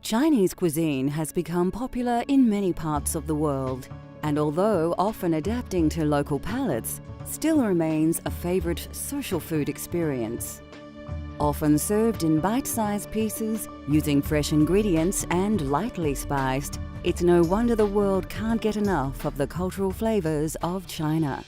Chinese cuisine has become popular in many parts of the world, and although often adapting to local palates, still remains a favorite social food experience. Often served in bite-sized pieces, using fresh ingredients and lightly spiced, it's no wonder the world can't get enough of the cultural flavors of China.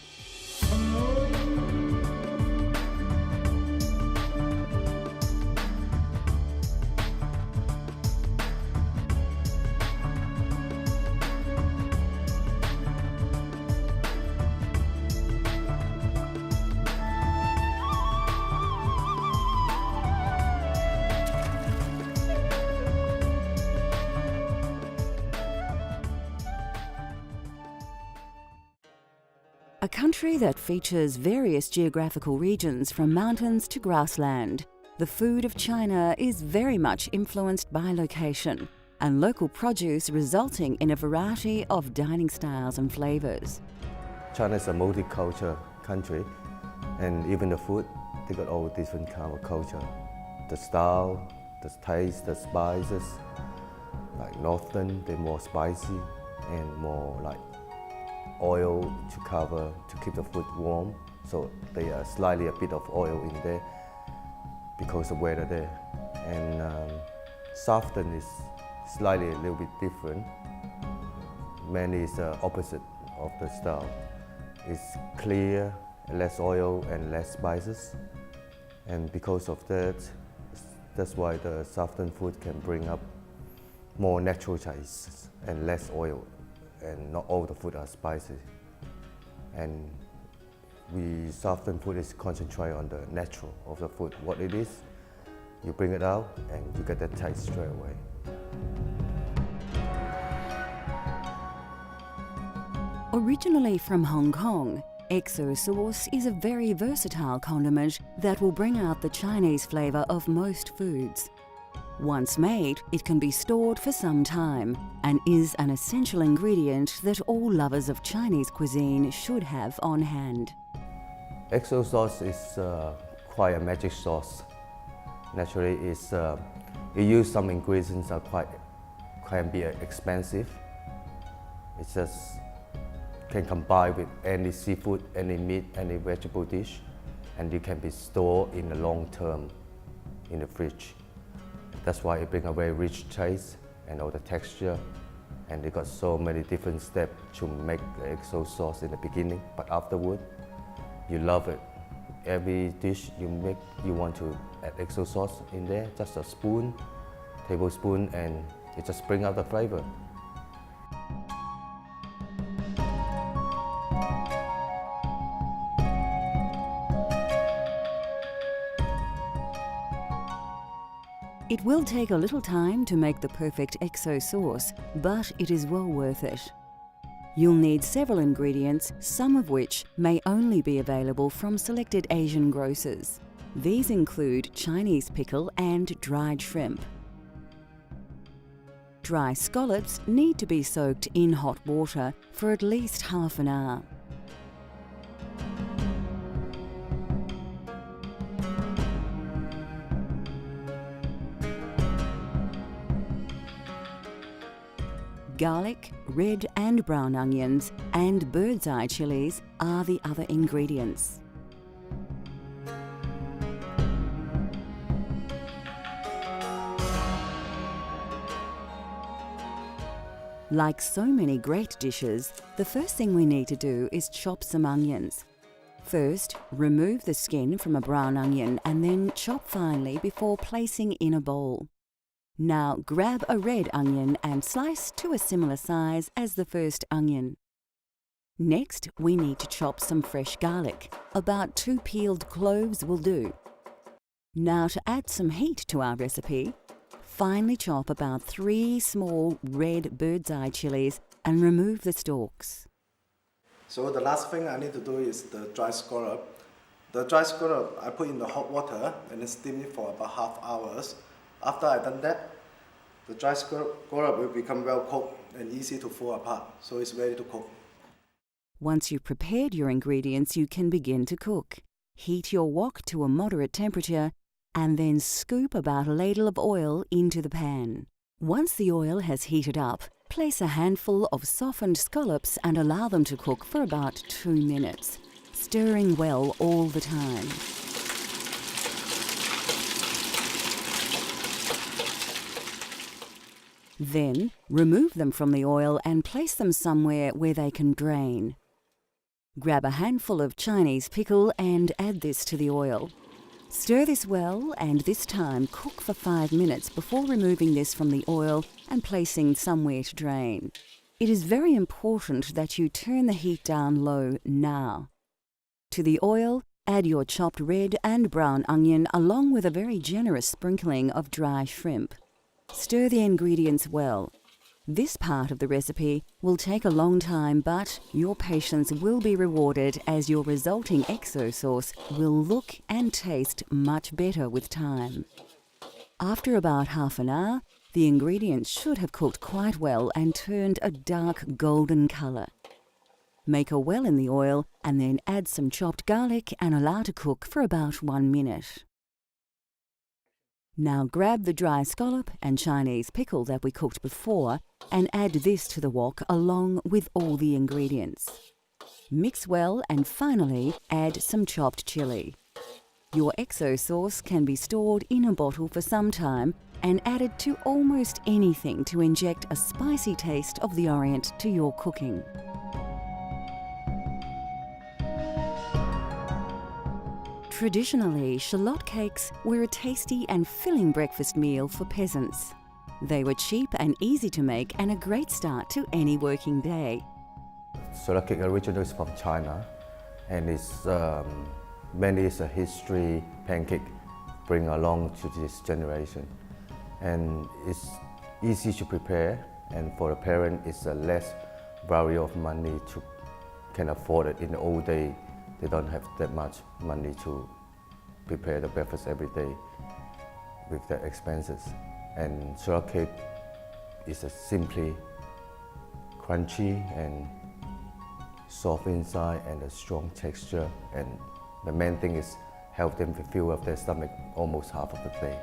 A country that features various geographical regions from mountains to grassland, the food of China is very much influenced by location and local produce, resulting in a variety of dining styles and flavors. China is a multicultural country, and even the food, they got all different kind of culture. The style, the taste, the spices, like northern, they're more spicy and more like oil to cover, to keep the food warm. So they are slightly a bit of oil in there because of weather there. And southern is slightly a little bit different. Mainly it's the opposite of the style. It's clear, less oil and less spices. And because of that, that's why the southern food can bring up more natural taste and less oil. And not all the food are spicy. And southern food is concentrate on the natural of the food. What it is, you bring it out and you get that taste straight away. Originally from Hong Kong, XO sauce is a very versatile condiment that will bring out the Chinese flavor of most foods. Once made, it can be stored for some time and is an essential ingredient that all lovers of Chinese cuisine should have on hand. XO sauce is quite a magic sauce. Naturally, it use some ingredients that can be expensive. It just can combine with any seafood, any meat, any vegetable dish, and it can be stored in the long term in the fridge. That's why it brings a very rich taste and all the texture, and they got so many different steps to make the XO sauce in the beginning, but afterward, you love it. Every dish you make, you want to add XO sauce in there, just a spoon, tablespoon, and it just brings out the flavor. It will take a little time to make the perfect XO sauce, but it is well worth it. You'll need several ingredients, some of which may only be available from selected Asian grocers. These include Chinese pickle and dried shrimp. Dry scallops need to be soaked in hot water for at least half an hour. Garlic, red and brown onions, and bird's eye chilies are the other ingredients. Like so many great dishes, the first thing we need to do is chop some onions. First, remove the skin from a brown onion and then chop finely before placing in a bowl. Now grab a red onion and slice to a similar size as the first onion. Next, we need to chop some fresh garlic. About 2 peeled cloves will do. Now to add some heat to our recipe, finely chop about 3 small red bird's eye chilies and remove the stalks. So the last thing I need to do is the dry scallop. The dry scallop I put in the hot water and then steam it for about half hours. After I've done that, the dry scallop will become well cooked and easy to fall apart, so it's ready to cook. Once you've prepared your ingredients, you can begin to cook. Heat your wok to a moderate temperature and then scoop about a ladle of oil into the pan. Once the oil has heated up, place a handful of softened scallops and allow them to cook for about 2 minutes, stirring well all the time. Then, remove them from the oil and place them somewhere where they can drain. Grab a handful of Chinese pickle and add this to the oil. Stir this well and this time cook for 5 minutes before removing this from the oil and placing somewhere to drain. It is very important that you turn the heat down low now. To the oil, add your chopped red and brown onion along with a very generous sprinkling of dry shrimp. Stir the ingredients well. This part of the recipe will take a long time, but your patience will be rewarded as your resulting XO sauce will look and taste much better with time. After about half an hour, the ingredients should have cooked quite well and turned a dark golden colour. Make a well in the oil and then add some chopped garlic and allow to cook for about 1 minute. Now grab the dry scallop and Chinese pickle that we cooked before and add this to the wok along with all the ingredients. Mix well and finally add some chopped chilli. Your XO sauce can be stored in a bottle for some time and added to almost anything to inject a spicy taste of the Orient to your cooking. Traditionally, shallot cakes were a tasty and filling breakfast meal for peasants. They were cheap and easy to make and a great start to any working day. Shallot cake originally is from China, and it's mainly it's a history pancake bring along to this generation. And it's easy to prepare, and for a parent it's a less variety of money to can afford it. In the old day, they don't have that much money to prepare the breakfast every day with their expenses. And shallot cake is a simply crunchy and soft inside and a strong texture. And the main thing is help them to fill up their stomach almost half of the day.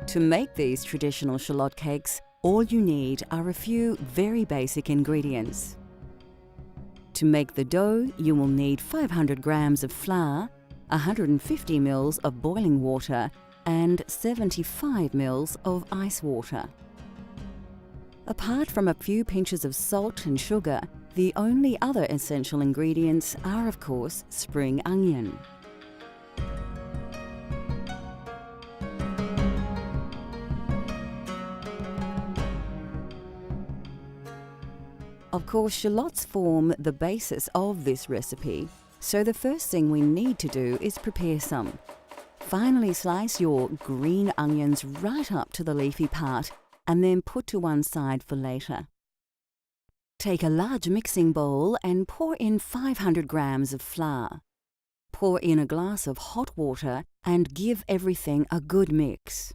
To make these traditional shallot cakes, all you need are a few very basic ingredients. To make the dough, you will need 500 grams of flour, 150 ml of boiling water, and 75 ml of ice water. Apart from a few pinches of salt and sugar, the only other essential ingredients are, of course, spring onion. Of course, shallots form the basis of this recipe, so the first thing we need to do is prepare some. Finally, slice your green onions right up to the leafy part and then put to one side for later. Take a large mixing bowl and pour in 500 grams of flour. Pour in a glass of hot water and give everything a good mix.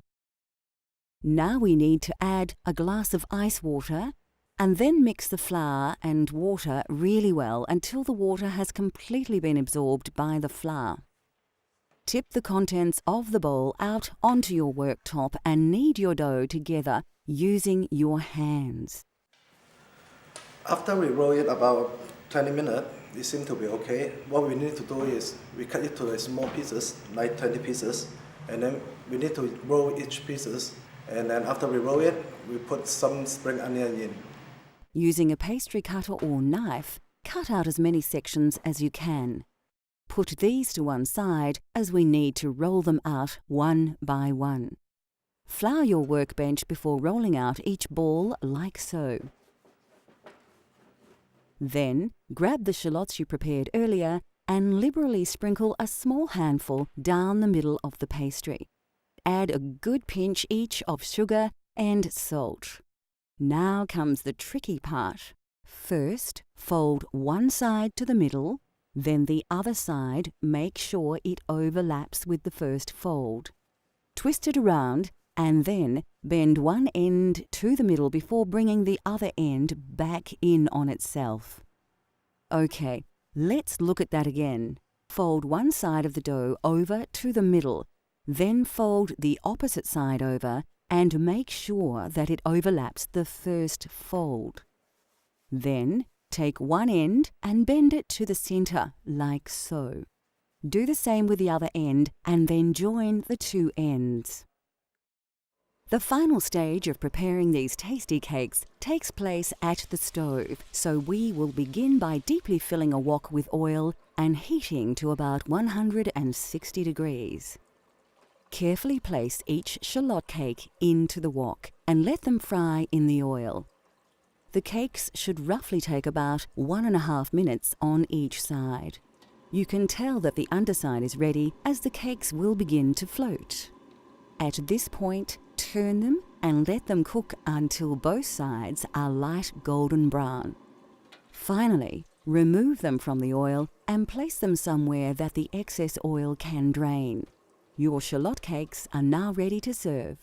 Now we need to add a glass of ice water and then mix the flour and water really well until the water has completely been absorbed by the flour. Tip the contents of the bowl out onto your worktop and knead your dough together using your hands. After we roll it about 20 minutes, it seems to be okay. What we need to do is we cut it to small pieces, like 20 pieces, and then we need to roll each pieces. And then after we roll it, we put some spring onion in. Using a pastry cutter or knife, cut out as many sections as you can. Put these to one side as we need to roll them out one by one. Flour your workbench before rolling out each ball like so. Then, grab the shallots you prepared earlier and liberally sprinkle a small handful down the middle of the pastry. Add a good pinch each of sugar and salt. Now comes the tricky part. First, fold one side to the middle, then the other side, make sure it overlaps with the first fold. Twist it around and then bend one end to the middle before bringing the other end back in on itself. Okay, let's look at that again. Fold one side of the dough over to the middle, then fold the opposite side over and make sure that it overlaps the first fold. Then take one end and bend it to the center, like so. Do the same with the other end and then join the two ends. The final stage of preparing these tasty cakes takes place at the stove, so we will begin by deeply filling a wok with oil and heating to about 160 degrees. Carefully place each shallot cake into the wok and let them fry in the oil. The cakes should roughly take about 1.5 minutes on each side. You can tell that the underside is ready as the cakes will begin to float. At this point, turn them and let them cook until both sides are light golden brown. Finally, remove them from the oil and place them somewhere that the excess oil can drain. Your shallot cakes are now ready to serve.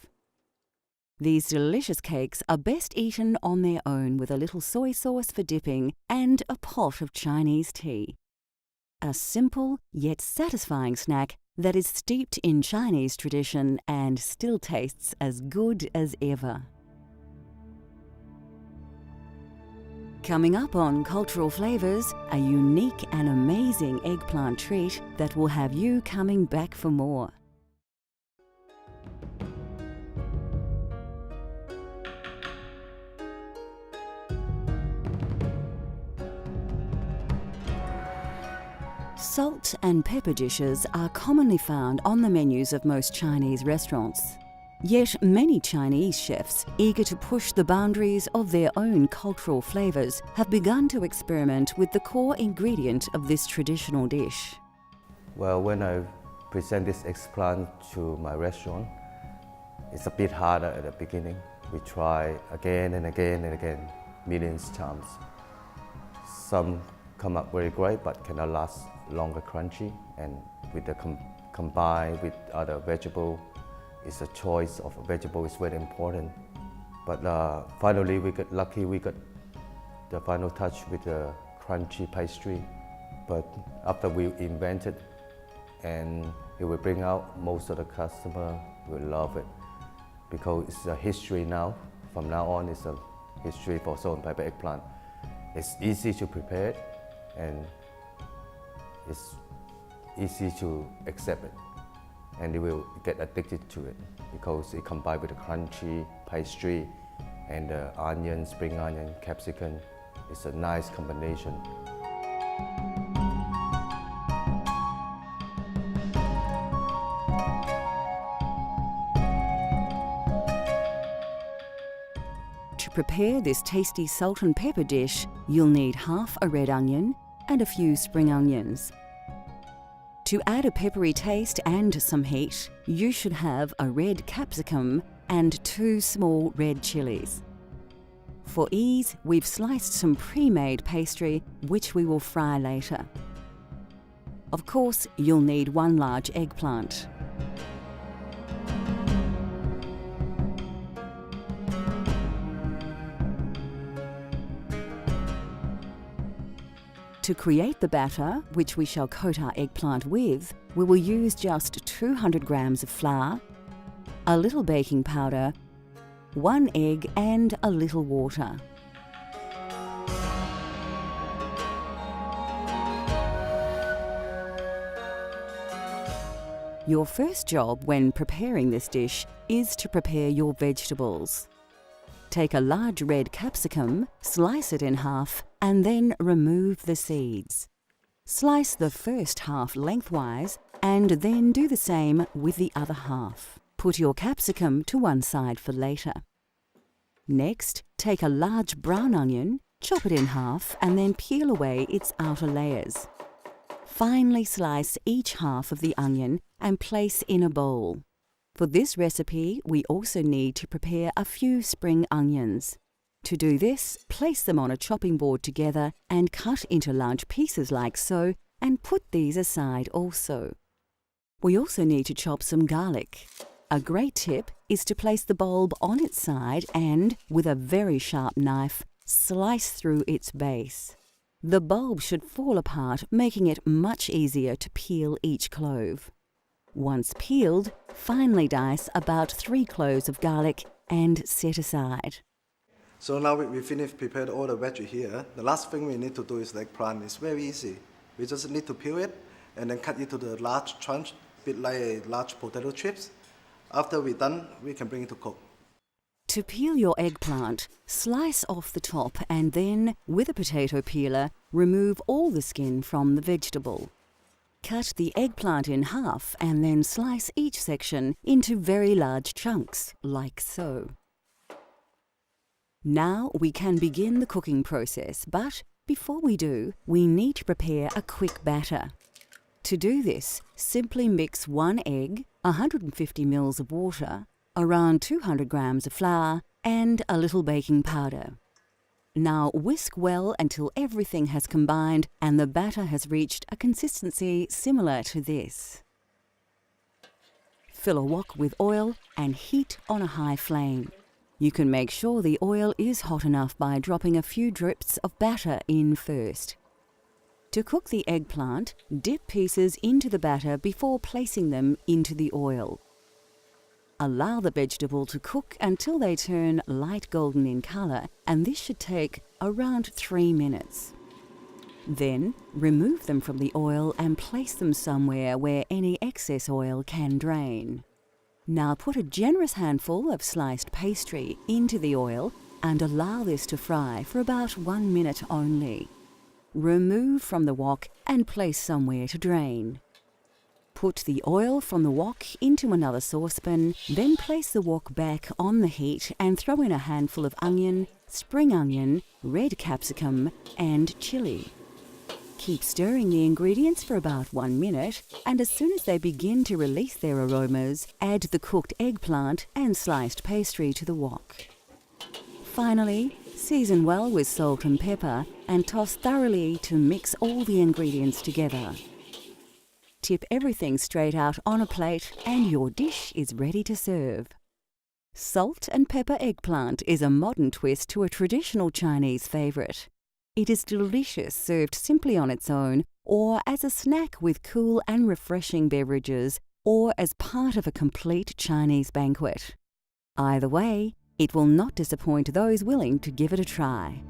These delicious cakes are best eaten on their own with a little soy sauce for dipping and a pot of Chinese tea. A simple yet satisfying snack that is steeped in Chinese tradition and still tastes as good as ever. Coming up on Cultural Flavours, a unique and amazing eggplant treat that will have you coming back for more. Salt and pepper dishes are commonly found on the menus of most Chinese restaurants. Yet many Chinese chefs, eager to push the boundaries of their own cultural flavours, have begun to experiment with the core ingredient of this traditional dish. Well, when I present this eggplant to my restaurant, it's a bit harder at the beginning. We try again and again and again, millions of times. Some come up very great but cannot last longer crunchy, and with the combined with other vegetable, it's a choice of a vegetable is very important. But finally we got lucky, we got the final touch with the crunchy pastry. But after we invented and it will bring out, most of the customer will love it because it's a history now. From now on, it's a history for salt and pepper eggplant. It's easy to prepare and it's easy to accept it, and they will get addicted to it because it combined with the crunchy pastry and the onion, spring onion, capsicum. It's a nice combination. To prepare this tasty salt and pepper dish, you'll need half a red onion and a few spring onions. To add a peppery taste and some heat, you should have a red capsicum and 2 small red chilies. For ease, we've sliced some pre-made pastry, which we will fry later. Of course, you'll need 1 large eggplant. To create the batter, which we shall coat our eggplant with, we will use just 200 grams of flour, a little baking powder, 1 egg and a little water. Your first job when preparing this dish is to prepare your vegetables. Take a large red capsicum, slice it in half, and then remove the seeds. Slice the first half lengthwise and then do the same with the other half. Put your capsicum to one side for later. Next, take a large brown onion, chop it in half and then peel away its outer layers. Finely slice each half of the onion and place in a bowl. For this recipe, we also need to prepare a few spring onions. To do this, place them on a chopping board together and cut into large pieces like so, and put these aside also. We also need to chop some garlic. A great tip is to place the bulb on its side and, with a very sharp knife, slice through its base. The bulb should fall apart, making it much easier to peel each clove. Once peeled, finely dice about 3 cloves of garlic and set aside. So now we finished prepared all the veggie here. The last thing we need to do is the eggplant. It's very easy. We just need to peel it and then cut it to the large chunks, a bit like a large potato chips. After we're done, we can bring it to cook. To peel your eggplant, slice off the top and then, with a potato peeler, remove all the skin from the vegetable. Cut the eggplant in half and then slice each section into very large chunks, like so. Now we can begin the cooking process, but before we do, we need to prepare a quick batter. To do this, simply mix 1 egg, 150 ml of water, around 200 grams of flour, and a little baking powder. Now whisk well until everything has combined and the batter has reached a consistency similar to this. Fill a wok with oil and heat on a high flame. You can make sure the oil is hot enough by dropping a few drips of batter in first. To cook the eggplant, dip pieces into the batter before placing them into the oil. Allow the vegetable to cook until they turn light golden in color, and this should take around 3 minutes. Then, remove them from the oil and place them somewhere where any excess oil can drain. Now put a generous handful of sliced pastry into the oil and allow this to fry for about 1 minute only. Remove from the wok and place somewhere to drain. Put the oil from the wok into another saucepan, then place the wok back on the heat and throw in a handful of onion, spring onion, red capsicum, and chili. Keep stirring the ingredients for about 1 minute, and as soon as they begin to release their aromas, add the cooked eggplant and sliced pastry to the wok. Finally, season well with salt and pepper and toss thoroughly to mix all the ingredients together. Tip everything straight out on a plate and your dish is ready to serve. Salt and pepper eggplant is a modern twist to a traditional Chinese favorite. It is delicious served simply on its own, or as a snack with cool and refreshing beverages, or as part of a complete Chinese banquet. Either way, it will not disappoint those willing to give it a try.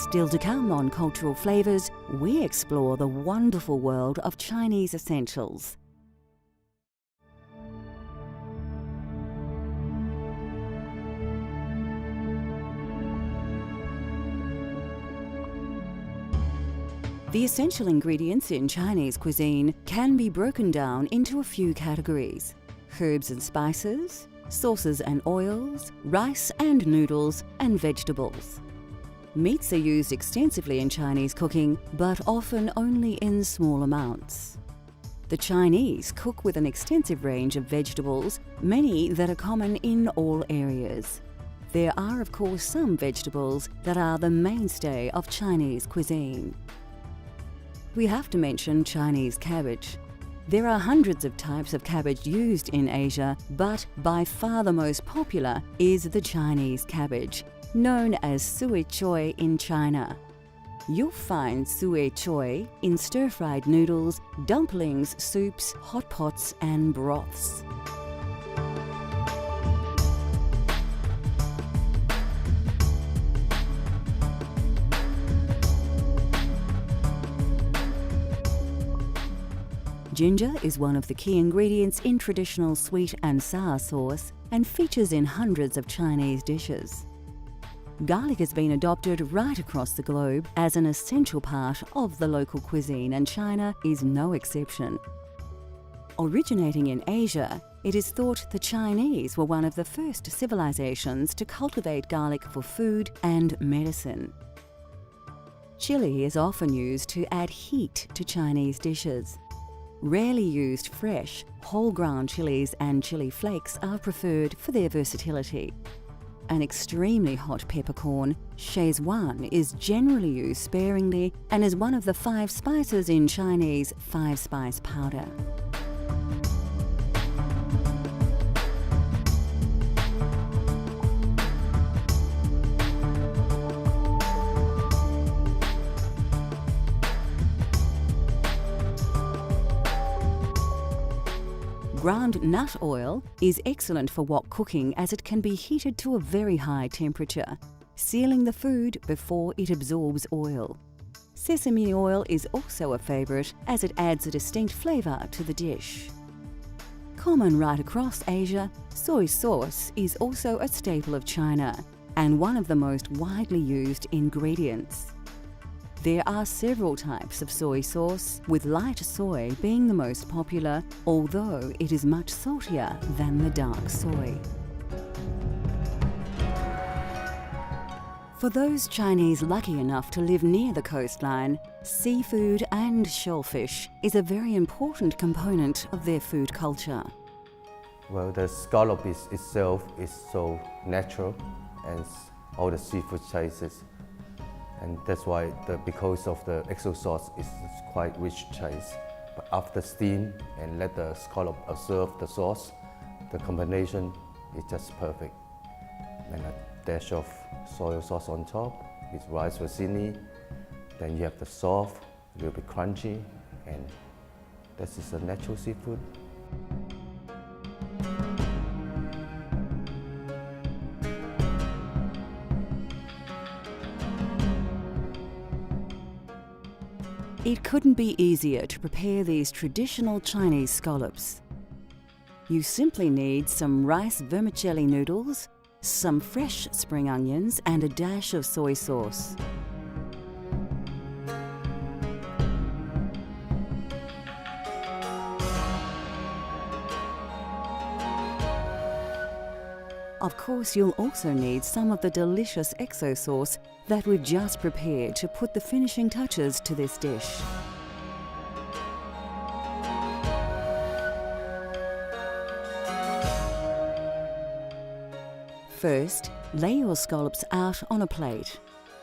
Still to come on Cultural Flavours, we explore the wonderful world of Chinese essentials. The essential ingredients in Chinese cuisine can be broken down into a few categories: herbs and spices, sauces and oils, rice and noodles, and vegetables. Meats are used extensively in Chinese cooking, but often only in small amounts. The Chinese cook with an extensive range of vegetables, many that are common in all areas. There are, of course, some vegetables that are the mainstay of Chinese cuisine. We have to mention Chinese cabbage. There are hundreds of types of cabbage used in Asia, but by far the most popular is the Chinese cabbage, known as sui choy in China. You'll find sui choy in stir-fried noodles, dumplings, soups, hot pots, and broths. Ginger is one of the key ingredients in traditional sweet and sour sauce and features in hundreds of Chinese dishes. Garlic has been adopted right across the globe as an essential part of the local cuisine, and China is no exception. Originating in Asia, it is thought the Chinese were one of the first civilizations to cultivate garlic for food and medicine. Chili is often used to add heat to Chinese dishes. Rarely used fresh, whole ground chilies and chili flakes are preferred for their versatility. An extremely hot peppercorn, Szechuan, is generally used sparingly and is one of the 5 spices in Chinese 5-spice powder. Ground nut oil is excellent for wok cooking as it can be heated to a very high temperature, sealing the food before it absorbs oil. Sesame oil is also a favourite as it adds a distinct flavour to the dish. Common right across Asia, soy sauce is also a staple of China and one of the most widely used ingredients. There are several types of soy sauce, with light soy being the most popular, although it is much saltier than the dark soy. For those Chinese lucky enough to live near the coastline, seafood and shellfish is a very important component of their food culture. Well, the scallop itself is so natural and all the seafood tastes. And that's why, because of the XO sauce, is quite rich taste. But after steam and let the scallop absorb the sauce, the combination is just perfect. And a dash of soy sauce on top with rice fusilli. Then you have the soft, a little bit crunchy, and this is a natural seafood. It couldn't be easier to prepare these traditional Chinese scallops. You simply need some rice vermicelli noodles, some fresh spring onions and a dash of soy sauce. Of course, you'll also need some of the delicious XO sauce that we've just prepared to put the finishing touches to this dish. First, lay your scallops out on a plate.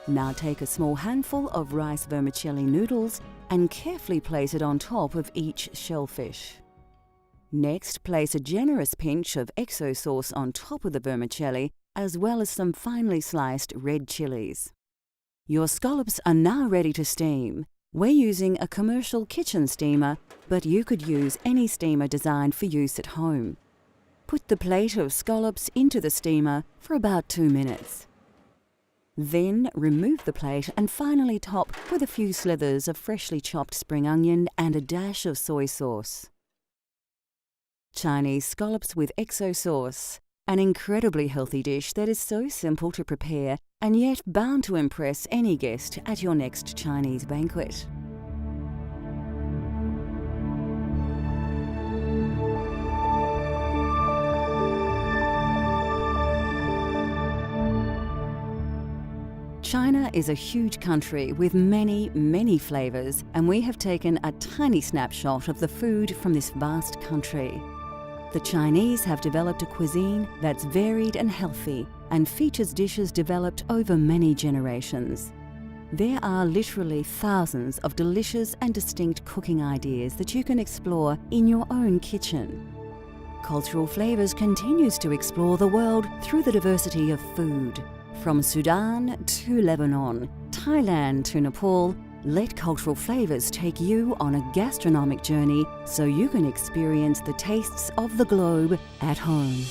Now take a small handful of rice vermicelli noodles and carefully place it on top of each shellfish. Next, place a generous pinch of XO sauce on top of the vermicelli, as well as some finely sliced red chilies. Your scallops are now ready to steam. We're using a commercial kitchen steamer, but you could use any steamer designed for use at home. Put the plate of scallops into the steamer for about 2 minutes. Then remove the plate and finally top with a few slithers of freshly chopped spring onion and a dash of soy sauce. Chinese scallops with XO sauce, an incredibly healthy dish that is so simple to prepare and yet bound to impress any guest at your next Chinese banquet. China is a huge country with many, many flavours, and we have taken a tiny snapshot of the food from this vast country. The Chinese have developed a cuisine that's varied and healthy and features dishes developed over many generations. There are literally thousands of delicious and distinct cooking ideas that you can explore in your own kitchen. Cultural Flavours continues to explore the world through the diversity of food. From Sudan to Lebanon, Thailand to Nepal, let Cultural Flavours take you on a gastronomic journey so you can experience the tastes of the globe at home.